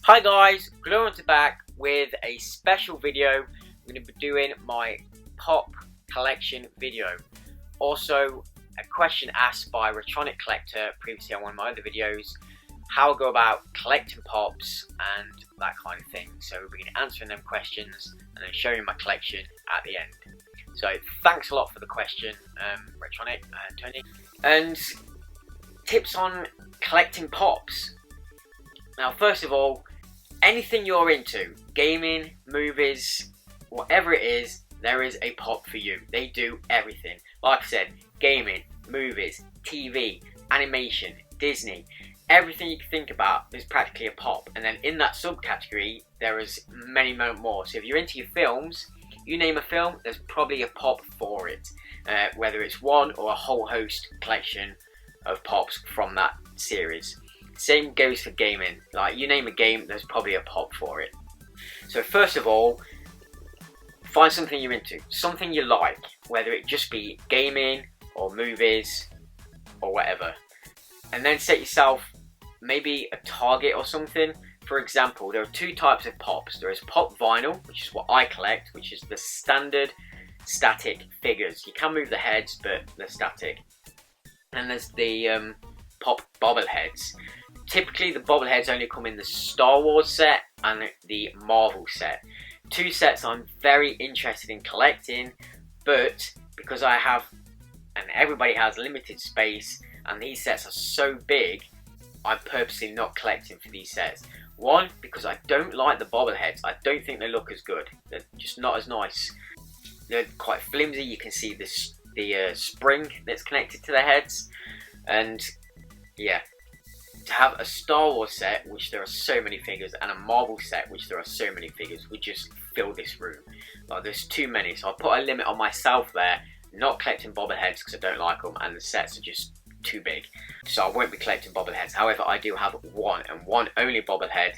Hi guys, GloryHunter back with a special video. I'm going to be doing my pop collection video. Also, a question asked by Retronic Collector previously on one of my other videos, how I go about collecting pops and that kind of thing. So we're going to be answering them questions and then showing my collection at the end. So thanks a lot for the question, Retronic and Tony. And tips on collecting pops. Now, first of all, anything you're into, gaming, movies, whatever it is, there is a pop for you. They do everything. Like I said, gaming, movies, TV, animation, Disney, everything you can think about is practically a pop. And then in that subcategory, there is many more. So if you're into your films, you name a film, there's probably a pop for it. Whether it's one or a whole host collection of pops from that series. Same goes for gaming. Like, you name a game, there's probably a pop for it. So first of all, find something you're into, something you like, whether it just be gaming or movies or whatever. And then set yourself maybe a target or something. For example, there are two types of pops. There is pop vinyl, which is what I collect, which is the standard static figures. You can move the heads, but they're static. And there's the pop bobbleheads. Typically, the bobbleheads only come in the Star Wars set and the Marvel set. Two sets I'm very interested in collecting, but because I have, and everybody has, limited space, and these sets are so big, I'm purposely not collecting for these sets. One, because I don't like the bobbleheads. I don't think they look as good. They're just not as nice. They're quite flimsy. You can see the spring that's connected to the heads, and yeah. To have a Star Wars set, which there are so many figures, and a Marvel set, which there are so many figures, would just fill this room. Like, there's too many, so I put a limit on myself there, not collecting bobbleheads because I don't like them, and the sets are just too big. So I won't be collecting bobbleheads. However, I do have one, and one only bobblehead,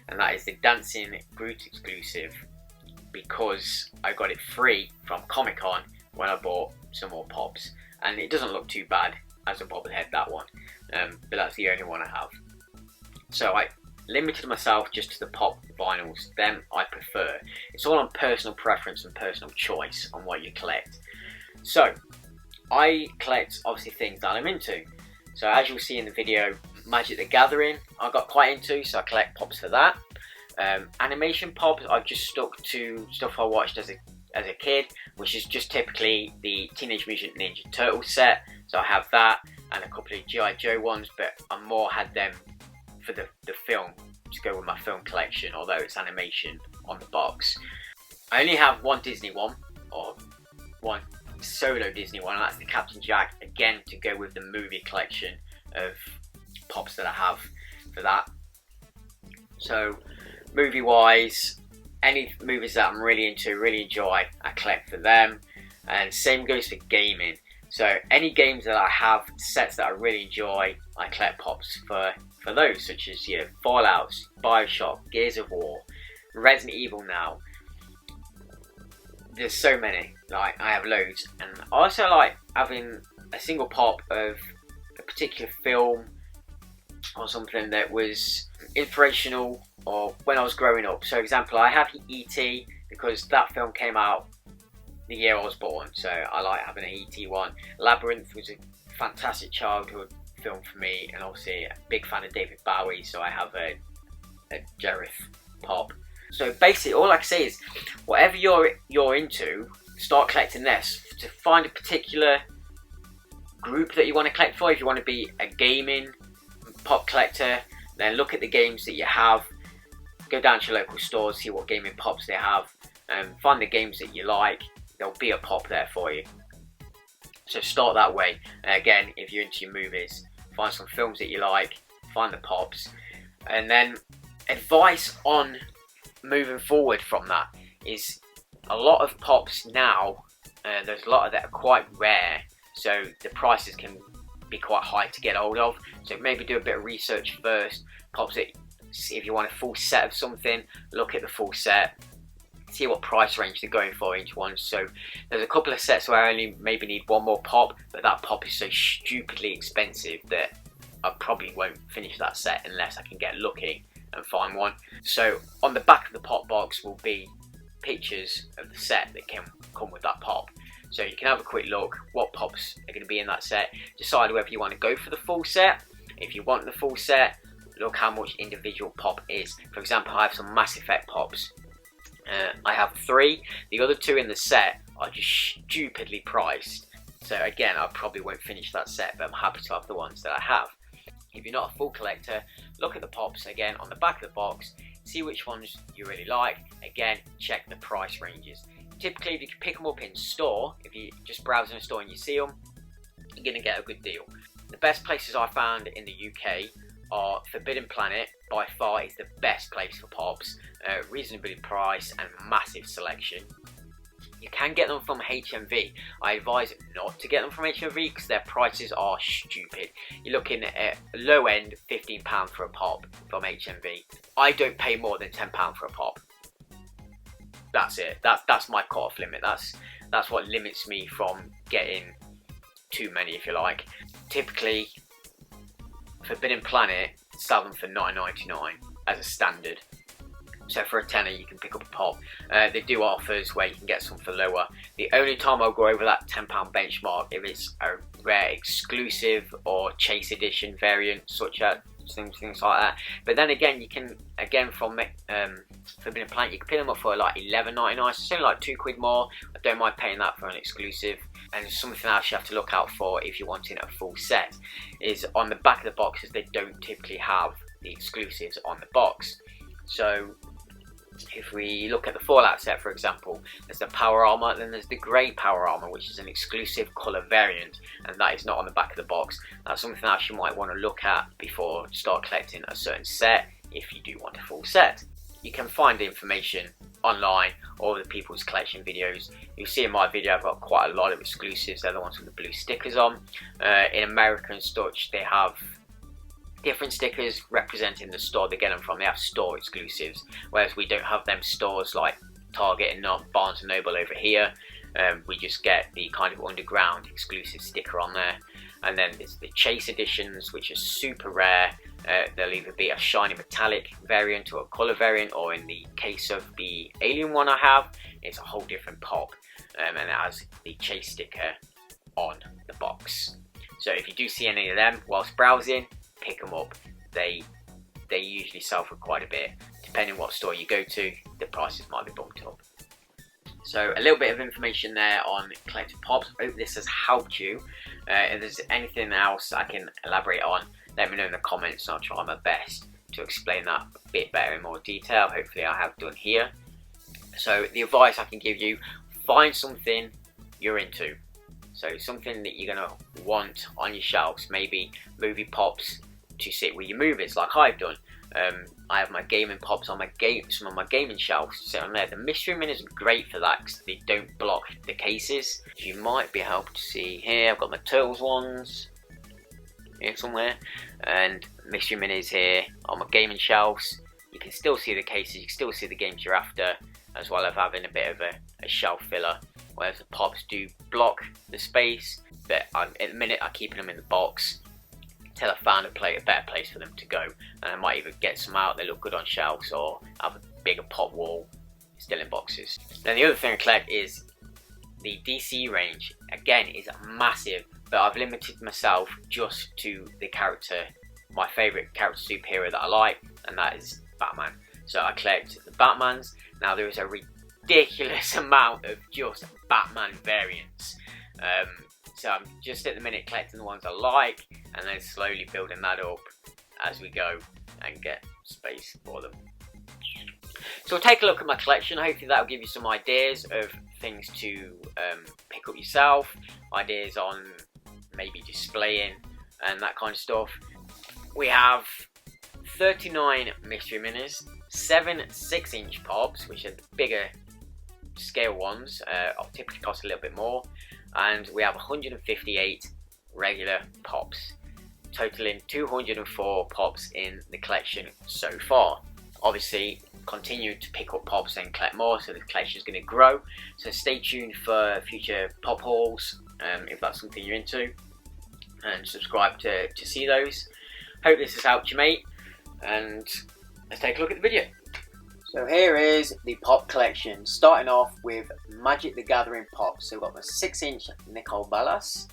and that is the Dancing Groot exclusive, because I got it free from Comic-Con when I bought some more pops, and it doesn't look too bad as a bobblehead, that one. But that's the only one I have. So I limited myself just to the pop vinyls. Them I prefer. It's all on personal preference and personal choice on what you collect. So I collect obviously things that I'm into. So as you'll see in the video, Magic the Gathering I got quite into, so I collect pops for that. Animation pops, I've just stuck to stuff I watched as a kid, which is just typically the Teenage Mutant Ninja Turtles set. So I have that and a couple of G.I. Joe ones, but I more had them for the film to go with my film collection, although it's animation on the box. I only have one Disney one, or one solo Disney one, and that's the Captain Jack, again to go with the movie collection of pops that I have for that. So movie wise, any movies that I'm really into, really enjoy, I collect for them. And same goes for gaming. So any games that I have, sets that I really enjoy, I collect pops for those, such as Fallout, Bioshock, Gears of War, Resident Evil now. There's so many, like I have loads. And I also like having a single pop of a particular film or something that was inspirational or when I was growing up. So example, I have E.T. because that film came out the year I was born, so I like having an E.T. one. Labyrinth was a fantastic childhood film for me, and obviously a big fan of David Bowie, so I have a Jareth pop. So basically all I can say is, whatever you're into, start collecting this. To find a particular group that you want to collect for. If you want to be a gaming pop collector, then look at the games that you have, go down to your local stores, see what gaming pops they have, and find the games that you like. There'll be a pop there for you. So start that way. And again, if you're into your movies, find some films that you like, find the pops. And then advice on moving forward from that is a lot of pops now, there's a lot of that are quite rare, so the prices can be quite high to get hold of. So maybe do a bit of research first. Pops that, if you want a full set of something, look at the full set, see what price range they're going for each one. So there's a couple of sets where I only maybe need one more pop, but that pop is so stupidly expensive that I probably won't finish that set unless I can get lucky and find one. So on the back of the pop box will be pictures of the set that can come with that pop. So you can have a quick look what pops are going to be in that set, decide whether you want to go for the full set. If you want the full set, look how much individual pop is. For example, I have some Mass Effect pops. I have 3. The other 2 in the set are just stupidly priced. So again, I probably won't finish that set, but I'm happy to have the ones that I have. If you're not a full collector, look at the pops again on the back of the box, see which ones you really like. Again, check the price ranges. Typically, if you can pick them up in store, if you just browse in a store and you see them, you're going to get a good deal. The best places I found in the UK are Forbidden Planet. By far is the best place for pops, reasonably priced and massive selection. You can get them from HMV. I advise not to get them from HMV because their prices are stupid. You're looking at low end £15 for a pop from HMV. I don't pay more than £10 for a pop. That's it. That's my cut-off limit. That's what limits me from getting too many, if you like. Typically, Forbidden Planet sell them for $9.99 as a standard. So for a tenner you can pick up a pop. They do offers where you can get some for lower. The only time I'll go over that £10 benchmark if it's a rare exclusive or chase edition variant, such as things like that. But then again, you can, from Forbidden Planet, you can pick them up for like $11.99, so it's only like £2 more. I don't mind paying that for an exclusive. And something else you have to look out for if you're wanting a full set is on the back of the boxes, they don't typically have the exclusives on the box. So if we look at the Fallout set, for example, there's the Power Armor, then there's the Grey Power Armor, which is an exclusive colour variant, and that is not on the back of the box. That's something else you might want to look at before start collecting a certain set, if you do want a full set. You can find the information online, all the people's collection videos. You'll see in my video I've got quite a lot of exclusives. They're the ones with the blue stickers on. In America and such, they have different stickers representing the store they get them from. They have store exclusives, whereas we don't have them stores like Target and Barnes & Noble over here. We just get the kind of underground exclusive sticker on there. And then there's the chase editions, which are super rare. They'll either be a shiny metallic variant or a colour variant, or in the case of the alien one I have, it's a whole different pop, and it has the chase sticker on the box. So if you do see any of them whilst browsing, pick them up. They usually sell for quite a bit. Depending what store you go to, the prices might be bumped up. So a little bit of information there on collector pops. I hope this has helped you. If there's anything else I can elaborate on, let me know in the comments and I'll try my best to explain that a bit better in more detail. Hopefully I have done here. So the advice I can give you, find something you're into. So something that you're going to want on your shelves, maybe movie pops to sit with your movies like I've done. I have my gaming pops on some of my gaming shelves to sit on there. The mystery minis are great for that because they don't block the cases. You might be able to see here, I've got my Turtles ones here somewhere, and mystery minis here on my gaming shelves. You can still see the cases, you can still see the games you're after, as well as having a bit of a shelf filler, whereas the pops do block the space. But at the minute I'm keeping them in the box until I found a better place for them to go, and I might even get some out. They look good on shelves, or have a bigger pop wall still in boxes. Then the other thing I collect is the DC range. Again, is massive, but I've limited myself just to the character, my favourite character superhero that I like, and that is Batman. So I collect the Batmans. Now there is a ridiculous amount of just Batman variants. So I'm just at the minute collecting the ones I like, and then slowly building that up as we go and get space for them. So take a look at my collection. Hopefully that will give you some ideas of things to pick up yourself, ideas on maybe displaying and that kind of stuff. We have 39 mystery minis, 7 6-inch pops, which are the bigger scale ones, typically cost a little bit more, and we have 158 regular pops, totaling 204 pops in the collection so far. Obviously, continue to pick up pops and collect more, so the collection is going to grow. So stay tuned for future pop hauls, if that's something you're into, and subscribe to see those. Hope this has helped you, mate, and let's take a look at the video. So here is the pop collection, starting off with Magic the Gathering Pops. So we've got the 6-inch Nicole Ballas.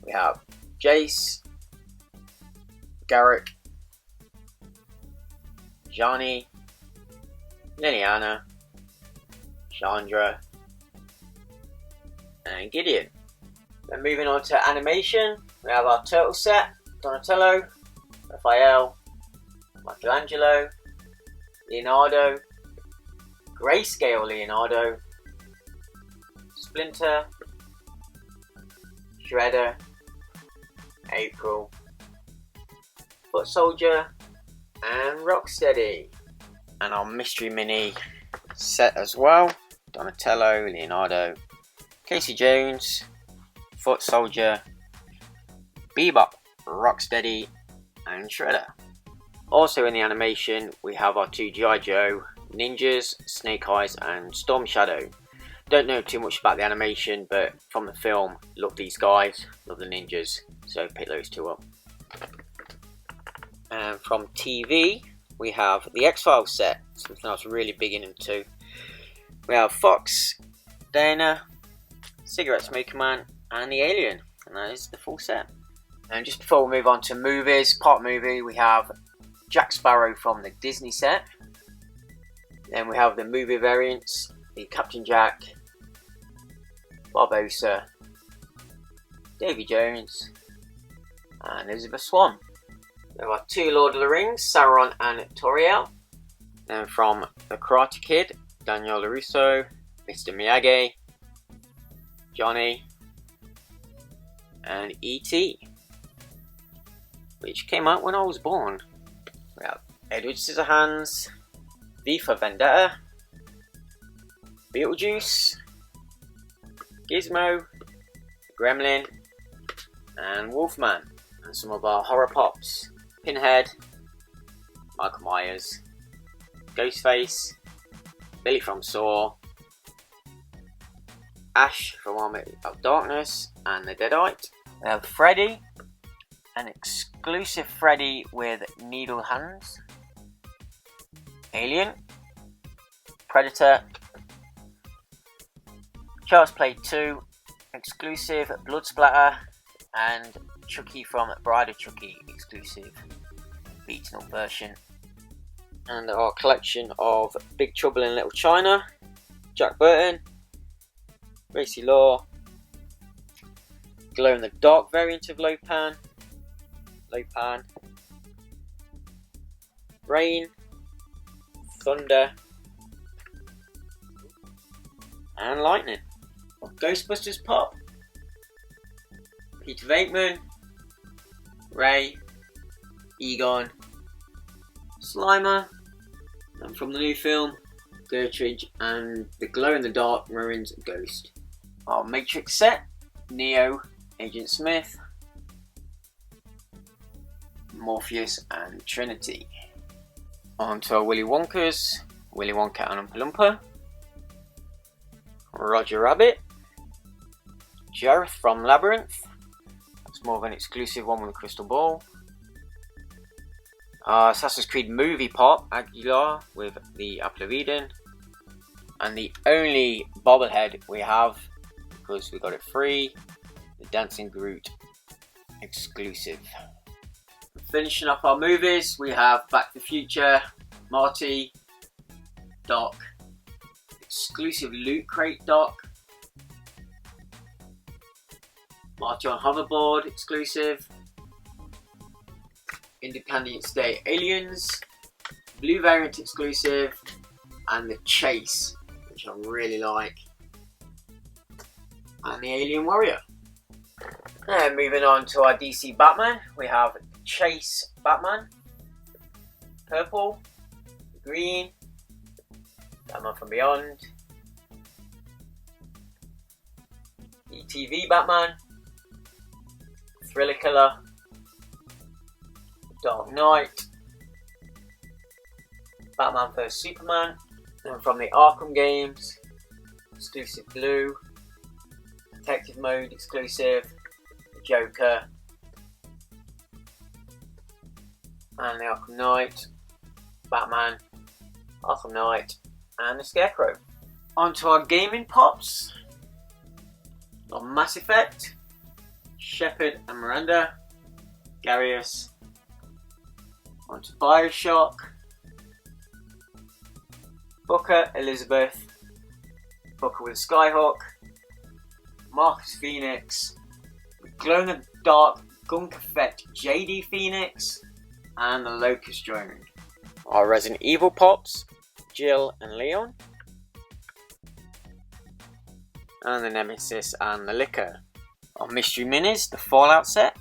We have Jace, Garrick, Johnny, Liliana, Chandra, and Gideon. Then moving on to animation, we have our turtle set, Donatello, Raphael, Michelangelo, Leonardo, Grayscale Leonardo, Splinter, Shredder, April, Foot Soldier, and Rocksteady. And our mystery mini set as well, Donatello, Leonardo, Casey Jones, Foot Soldier, Bebop, Rocksteady, and Shredder. Also in the animation, we have our 2 G.I. Joe ninjas, Snake Eyes and Storm Shadow. Don't know too much about the animation, but from the film, love these guys, love the ninjas, so pick those 2 up. And from TV, we have the X-Files set, something I was really big into. We have Fox, Dana, Cigarette Smoker Man, and the Alien, and that is the full set. And just before we move on to movies, pop movie, we have Jack Sparrow from the Disney set. Then we have the movie variants, the Captain Jack, Barbossa, Davy Jones, and Elizabeth Swann. There are 2 Lord of the Rings, Sauron and Toriel. Then from The Karate Kid, Daniel LaRusso, Mr. Miyagi, Johnny, and E.T., which came out when I was born. We have Edward Scissorhands, V for Vendetta, Beetlejuice, Gizmo, Gremlin, and Wolfman. And some of our horror pops, Pinhead, Michael Myers, Ghostface, Billy from Saw, Ash from Army of Darkness, and the Deadite. We have Freddy, an exclusive Freddy with needle hands, Alien, Predator, Child's Play 2, exclusive Blood Splatter, and Chucky from Bride of Chucky, exclusive beaten up version. And our collection of Big Trouble in Little China, Jack Burton, Gracie Law, glow in the dark variant of Lopan, Rain, Thunder, and Lightning. Ghostbusters Pop, Peter Venkman, Ray, Egon, Slimer, and from the new film, Gertrude and the glow-in-the-dark Marines Ghost. Our Matrix set, Neo, Agent Smith, Morpheus and Trinity. On to our Willy Wonkas, Willy Wonka and Oompa Loompa, Roger Rabbit, Jareth from Labyrinth, that's more of an exclusive one with a crystal ball. Assassin's Creed movie pop, Aguilar with the Apple of Eden, and the only bobblehead we have, because we got it free, the Dancing Groot exclusive. Finishing up our movies, we have Back to the Future, Marty, Doc, exclusive Loot Crate Doc, Marty on Hoverboard exclusive, Independence Day Aliens, Blue variant exclusive, and the Chase, which I really like, and the Alien Warrior. And moving on to our DC Batman, we have Chase Batman, purple, green, Batman from Beyond, ETV Batman, Thriller Killer, Dark Knight, Batman vs Superman, and from the Arkham games, exclusive blue, Detective Mode exclusive, Joker, and the Arkham Knight, Batman, Arkham Knight, and the Scarecrow. Onto our gaming pops. On Mass Effect, Shepard and Miranda, Garius. Onto Bioshock, Booker, Elizabeth, Booker with Skyhawk, Marcus Phoenix, Glow in the Dark Gunk Effect JD Phoenix, and the Locust Drone. Our Resident Evil pops, Jill and Leon, and the Nemesis and the Licker. Our Mystery Minis, the Fallout set,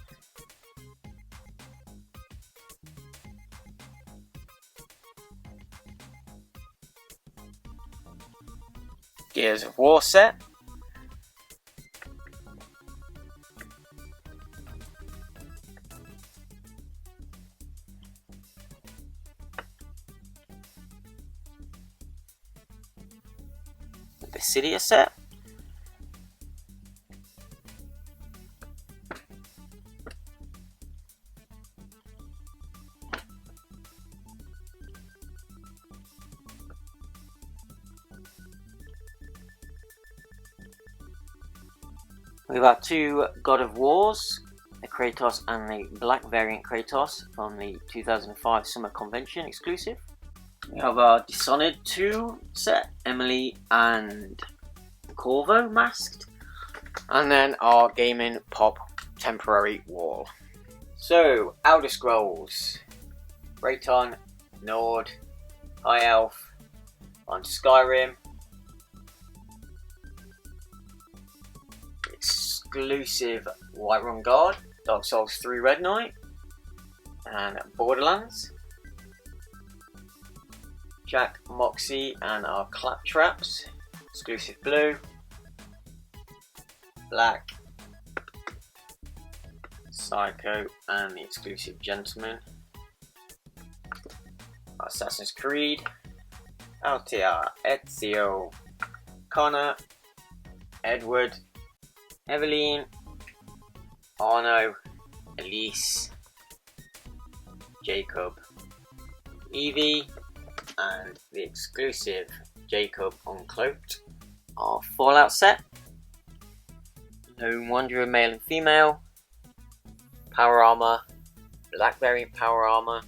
Gears of War set, the Cydia set, we've got two God of Wars, the Kratos and the Black variant Kratos from the 2005 Summer Convention exclusive. We have our Dishonored 2 set, Emily and Corvo masked. And then our Gaming Pop temporary wall. So, Elder Scrolls, Breton, Nord, High Elf, onto Skyrim, exclusive Whiterun Guard, Dark Souls 3 Red Knight, and Borderlands, Jack, Moxie, and our Claptraps, exclusive Blue, Black, Psycho, and the exclusive Gentleman, Assassin's Creed, Altia, Ezio, Connor, Edward, Eveline, Arno, Elise, Jacob, Evie, and the exclusive Jacob Uncloaked. Our Fallout set, Lone Wanderer male and female, Power Armor, Black variant Power Armor,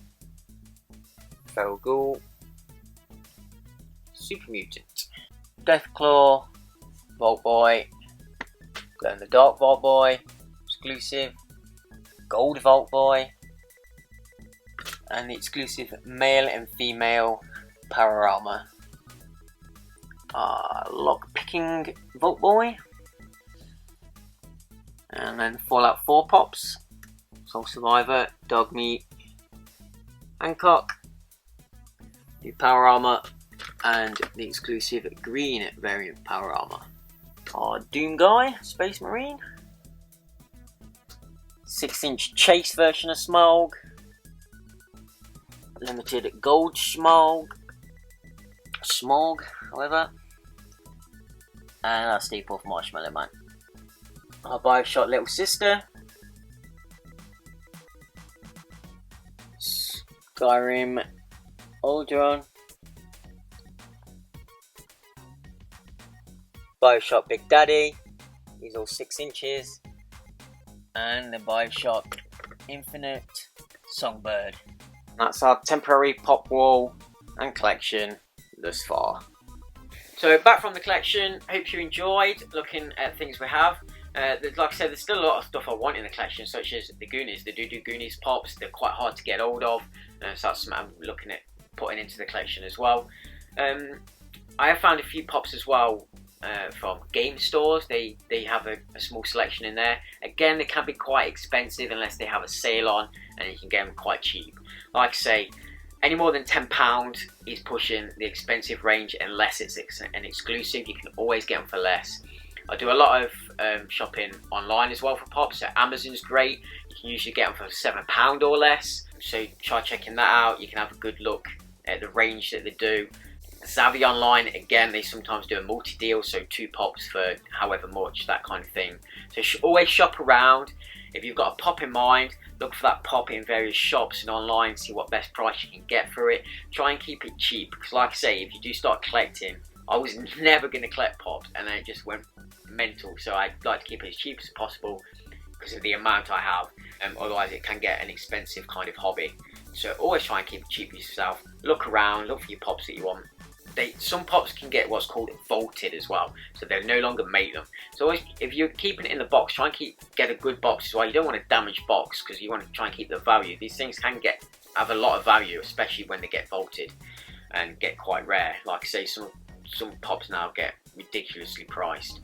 Feral Ghoul, Super Mutant, Deathclaw, Vault Boy, Glow in the Dark Vault Boy, exclusive, Gold Vault Boy, and the exclusive male and female Power Armor. Lockpicking Vault Boy, and then Fallout 4 pops, Soul Survivor, Dogmeat, Hancock, new Power Armor, and the exclusive green variant Power Armor. Our Doom Guy, Space Marine, 6-inch chase version of Smaug, limited gold Smaug, however, and our Steeple of Marshmallow Man. Our Bioshock Little Sister, Skyrim Aldron, Bioshock Big Daddy, he's all 6 inches, and the Bioshock Infinite Songbird. That's our temporary pop wall and collection thus far. So back from the collection, hope you enjoyed looking at things we have. Like I said, there's still a lot of stuff I want in the collection, such as the Goonies, the Doo-Doo Goonies pops. They're quite hard to get hold of, so that's something I'm looking at putting into the collection as well. I have found a few pops as well from game stores. They have a small selection in there. Again, they can be quite expensive unless they have a sale on, and you can get them quite cheap. Like I say, any more than £10 is pushing the expensive range unless it's an exclusive. You can always get them for less. I do a lot of shopping online as well for pops, so Amazon's great. You can usually get them for £7 or less, so try checking that out. You can have a good look at the range that they do. Savvy Online, again, they sometimes do a multi-deal, so 2 pops for however much, that kind of thing. So always shop around. If you've got a pop in mind, look for that pop in various shops and online, see what best price you can get for it. Try and keep it cheap, because like I say, if you do start collecting, I was never going to collect pops and then it just went mental, so I'd like to keep it as cheap as possible because of the amount I have, otherwise it can get an expensive kind of hobby. So always try and keep it cheap yourself. Look around, look for your pops that you want. Some pops can get what's called vaulted as well, so they'll no longer make them. So always, if you're keeping it in the box, try and get a good box as well. You don't want a damaged box because you want to try and keep the value. These things can have a lot of value, especially when they get vaulted and get quite rare. Like I say, some pops now get ridiculously priced.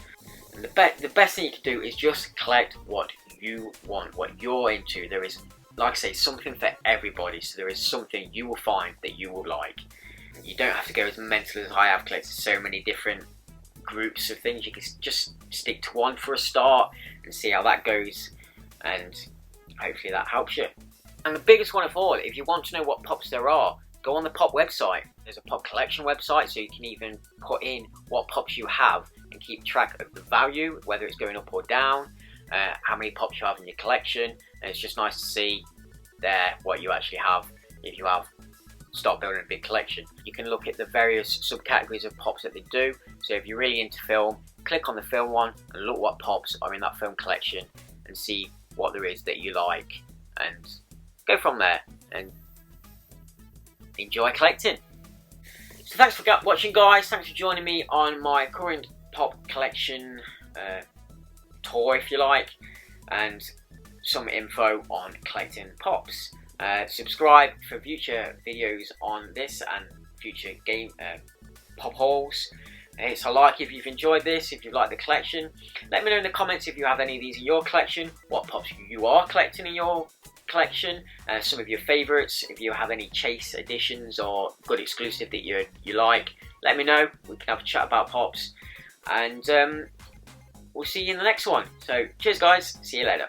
And the best thing you can do is just collect what you want, what you're into. There is, like I say, something for everybody, so there is something you will find that you will like. You don't have to go as mental as I have, collected so many different groups of things. You can just stick to one for a start and see how that goes, and hopefully that helps you. And the biggest one of all, if you want to know what pops there are, go on the pop website. There's a pop collection website, so you can even put in what pops you have and keep track of the value, whether it's going up or down, how many pops you have in your collection, and it's just nice to see there what you actually have if you have start building a big collection. You can look at the various subcategories of pops that they do. So if you're really into film, click on the film one and look what pops are in that film collection and see what there is that you like, and go from there and enjoy collecting. So thanks for watching, guys. Thanks for joining me on my current pop collection tour, if you like, and some info on collecting pops. Subscribe for future videos on this and future game pop hauls. It's a like if you've enjoyed this, if you've liked the collection. Let me know in the comments if you have any of these in your collection, what pops you are collecting in your collection, some of your favourites, if you have any chase editions or good exclusive that you like. Let me know, we can have a chat about pops, and we'll see you in the next one. So cheers guys, see you later.